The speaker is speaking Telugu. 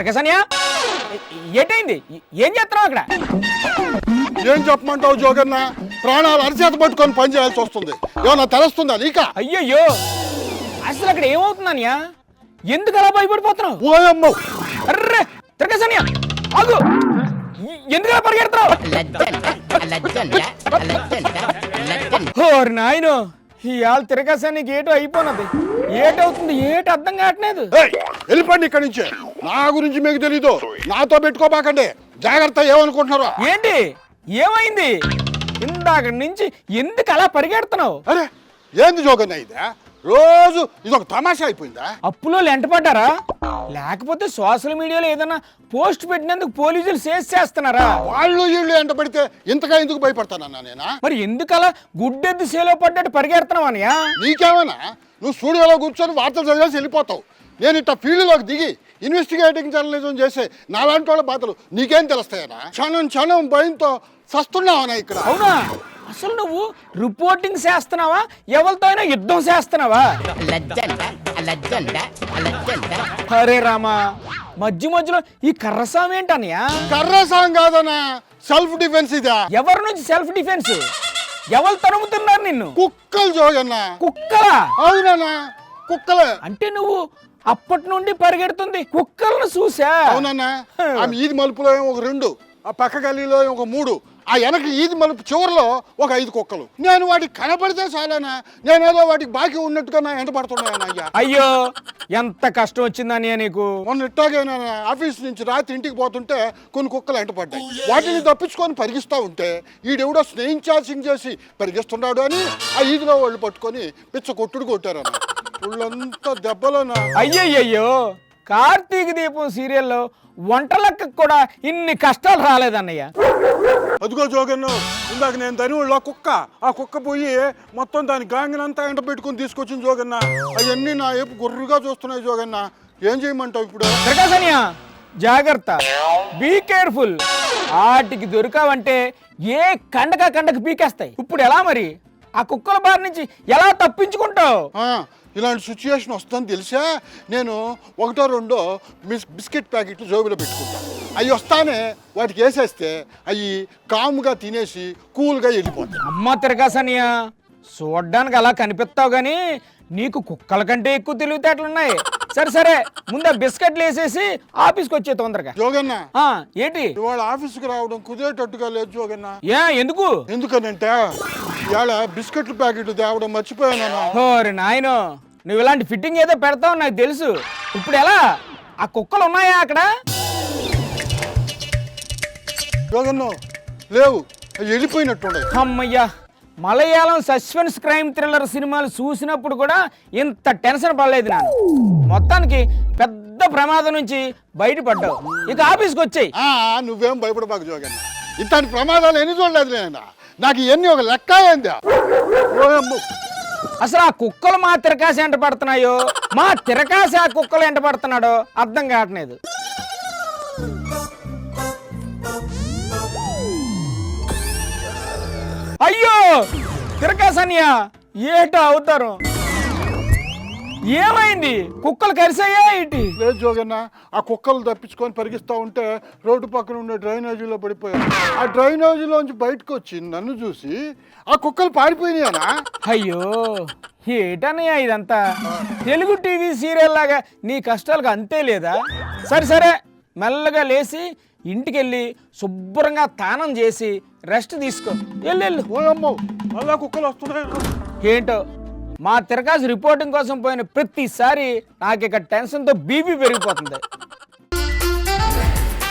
తిరగసనియా ఏటైంది? ఏం చేస్తున్నావు అక్కడ? ఏం చెప్పమంటావు జోగన్న? ప్రాణాలు అరిచేత పట్టుకొని పని చేయాల్సి వస్తుంది. ఏమన్నా తెలుస్తుందా నీక? అయ్యయ్యో, అసలు అక్కడ ఏమవుతుందనియా? ఎందుకు అలా భయపడిపోతున్నావు? ఓయమ్మో, అర్రే తిరగసనియా ఆగు, ఎందుకు అలా పరిగెడుతున్నావు? ఓరి నాయనో, ఇవాళ తిరగసానికి ఏటో అయిపోయినది. ఏటవుతుంది ఏటి అర్థం కావట్లేదు. వెళ్ళిపోండి ఇక్కడి నుంచి. నా గురించి మీకు తెలీదు, నాతో పెట్టుకోబాకండి. జాగ్రత్త. ఏమనుకుంటున్నారో? ఏంటి ఏమైంది? ఇందాక నుంచి ఎందుకు అలా పరిగెడుతున్నావు? అరే ఏంది జోగన్న ఇది? రోజు ఇదొక తమాషా అయిపోయిందా? అప్పులో లెంటపడ్డారా? లేకపోతే సోషల్ మీడియాలో ఏదైనా పోస్ట్ పెట్టినందుకు పోలీసులు చేస్తున్నారా? వాళ్ళు వీళ్ళు ఎంట పడితే ఇంతగా ఎందుకు భయపడతానన్నా నేనా? మరి ఎందుకు అలా గుడ్డెద్దు సేలో పడ్డట్టు పరిగెడుతున్నావు అనియా? నీకేమన్నా? నువ్వు స్టూడియోలో కూర్చొని వార్తలు చదివేసి వెళ్ళిపోతావు. నేను ఇట్లా ఫీల్డ్లోకి దిగి ఇన్వెస్టిగేటింగ్ జర్నలిజం చేసే నాలాంటి వాళ్ళ బాధలు నీకేం తెలుస్తాయనా? క్షణం భయంతో సస్తున్నావనా ఇక్కడ? అవునా? అసలు నువ్వు రిపోర్టింగ్ చేస్తున్నావా, ఎవరితో అయినా యుద్ధం చేస్తున్నావా? హరే రామా, మధ్యలో ఈ కర్రసాం ఏంటనయా? కర్రసాం కాదనా, సెల్ఫ్ డిఫెన్స్ ఇదా. ఎవరి నుంచి సెల్ఫ్ డిఫెన్స్? ఎవరు తరుముతున్నారు నిన్ను? కుక్కలు జోగన్నా. కుక్కలా? అవునన్నా, కుక్కలే. అంటే నువ్వు అప్పటి నుండి పరిగెడుతుంది కుక్కలను చూసా? అవునన్నా. ఆమె ఈది మలుపులో ఒక 2, ఆ పక్క గల్లీలో ఒక 3, ఆ వెనక ఈది మలుపు చివరిలో ఒక 5 కుక్కలు. నేను వాటికి కనపడితే చాలానా, నేనేదో వాటికి బాకీ ఉన్నట్టుగా నా ఎంట పడుతున్నాయన. అయ్యా అయ్యో, ఎంత కష్టం వచ్చిందని నీకు. మొన్న ఇట్టాగే ఆఫీస్ నుంచి రాత్రి ఇంటికి పోతుంటే కొన్ని కుక్కలు ఎంట పడ్డాయి. వాటిని తప్పించుకొని పరిగిస్తూ ఉంటే ఈడెవడో స్నేహించాల్సింగ్ చేసి పరిగిస్తున్నాడు అని ఆ ఈదిలో వాళ్ళు పట్టుకొని పిచ్చ కొట్టుడు కొట్టారన్న. వాళ్ళంతా దెబ్బలోనా. అయ్యయ్యో, కార్తీక దీపం సీరియల్లో వంటలక్క కూడా ఇన్ని కష్టాలు రాలేదన్నయ్య. అదిగో జోగన్న, ఇందాక నేను ధనివుళ్ళ కుక్క, ఆ కుక్క పోయి మొత్తం దాని గాంగినంతా ఎంట పెట్టుకుని తీసుకొచ్చింది జోగన్న. అవన్నీ నా వైపు గుర్రుగా చూస్తున్నాయి జోగన్న. ఏం చేయమంటావు ఇప్పుడు? ప్రకాశన్య, జాగ్రత్త, బీ కేర్ఫుల్. వాటికి దొరికావంటే ఏ కండకు పీకేస్తాయి. ఇప్పుడు ఎలా మరి? ఆ కుక్కల బారి నుంచి ఎలా తప్పించుకుంటావు? ఇలాంటి సిచ్యుయేషన్ వస్తుందని తెలిసా నేను 1-2 బిస్కెట్ ప్యాకెట్లు జోబులో పెట్టుకుంటాను. అవి వస్తానే వాటికి వేసేస్తే అవి కాముగా తినేసి కూల్గా వెళ్ళిపోతాయి. అమ్మ తిరగాసనియా, చూడ్డానికి అలా కనిపిస్తావు గానీ నీకు కుక్కల కంటే ఎక్కువ తెలివితేటలున్నాయి. సరే ముందు ఆ బిస్కెట్లు వేసేసి ఆఫీస్కి వచ్చే తొందరగా. జోగన్న, ఏంటి ఇవాళ ఆఫీస్కి రావడం కుదిరేటట్టుగా లేదు జోగన్న. ఎందుకు? ఎందుకనంటే ఇవాళ బిస్కెట్ల ప్యాకెట్ తేవడం మర్చిపోయాను. ఓరి నాయనో, నువ్వు ఇలాంటి ఫిట్టింగ్ ఏదో పెడతావు నాకు తెలుసు. ఇప్పుడు ఎలా? ఆ కుక్కలు ఉన్నాయా అక్కడ? జోగన్న లేవు, వెళ్ళిపోయినట్టుండే. అమ్మయ్యా, మలయాళం సస్పెన్స్ క్రైమ్ థ్రిల్లర్ సినిమాలు చూసినప్పుడు కూడా ఇంత టెన్షన్ పడలేదు నేను. మొత్తానికి పెద్ద ప్రమాదం నుంచి బయటపడ్డావు. ఇక ఆఫీస్కి వచ్చాయి. నువ్వేం భయపడబాకు జోగన్న, ఇట్లాంటి ప్రమాదాలు ఎన్ని చూడలేదు నేను. నాకు ఇవన్నీ ఒక లెక్క అయిందా? అసలు ఆ కుక్కలు మా తిరకాశ ఎంట పడుతున్నాయో, మా తిరకాశ ఆ కుక్కలు ఎంట పడుతున్నాడో అర్థం కావట్లేదు. అయ్యో తిరకాసనియా, ఏటో అవుతారు. ఏమైంది? కుక్కలు కరిసాయా ఏంటి? లేదు జోగన్న, ఆ కుక్కలు తప్పించుకొని పరిగిస్తూ ఉంటే రోడ్డు పక్కన ఉండే డ్రైనేజీలో పడిపోయాను. ఆ డ్రైనేజీలోంచి బయటకు వచ్చి నన్ను చూసి ఆ కుక్కలు పారిపోయినాయనా? అయ్యో, ఏటన్నయ్యా ఇదంతా? తెలుగు టీవీ సీరియల్ లాగా నీ కష్టాలకు అంతే లేదా? సరే మెల్లగా లేచి ఇంటికెళ్ళి శుభ్రంగా తానం చేసి రెస్ట్ తీసుకో. వెళ్ళు. ఓయమ్మో, అలా కుక్కలు వస్తున్నాయి. ఏంటో, మా తిరకాసు రిపోర్టింగ్ కోసం పోయిన ప్రతిసారి నాకు ఇక టెన్షన్తో బీపీ పెరిగిపోతుంది.